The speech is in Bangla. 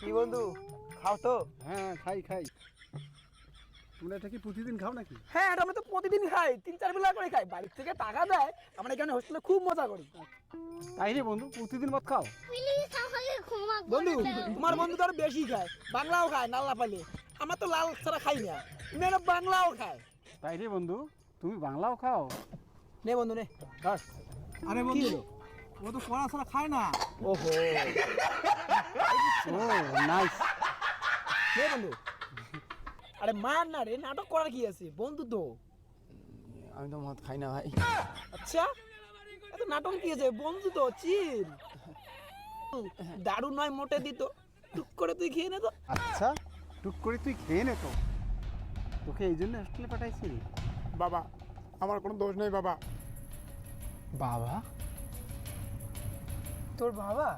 কি বন্ধু, খাও তো? হ্যাঁ খাই খাই। তোমরা এটা কি প্রতিদিন খাও নাকি? হ্যাঁ, এটা আমরা তো প্রতিদিন খাই, 3-4 বেলা করে খাই। বাড়ির থেকে টাকা দেয়, আমরা এখানে হোস্টেলে খুব মজা করি। তাই রে বন্ধু, প্রতিদিন মদ খাও? প্লিজ আমাকে ক্ষমা বন্ধু, করে দাও। তোমার বন্ধু তো আরো বেশি খায়, বাংলাও খায় নাল্লা পালে। আমরা তো লাল ছাড়া খাই না, মেয়েরা বাংলাও খায়। তাই রে বন্ধু, তুমি বাংলাও খাও? নে বন্ধু নে, ধর। আরে কি বন্ধু, হলো? ও তো পড়া ছাড়া খায় না। ওহো, ও নাইস। নে বন্ধু। আরে মার না রে, নাটক করার কি আছে, বন্ধু তো। আমি তো মদ খাই না ভাই। আচ্ছা, এত নাটক কি আছে, বন্ধু তো, চিল। দারু নয় মোটে দিত, টুক করে তুই খেয়ে নে তো। আচ্ছা, টুক করে তুই খেয়ে নে তো। তোকে এই জন্য হোস্টেলে পাঠাইছি? বাবা, আমার কোনো দোষ নেই বাবা। বাবা? তোর বাবা?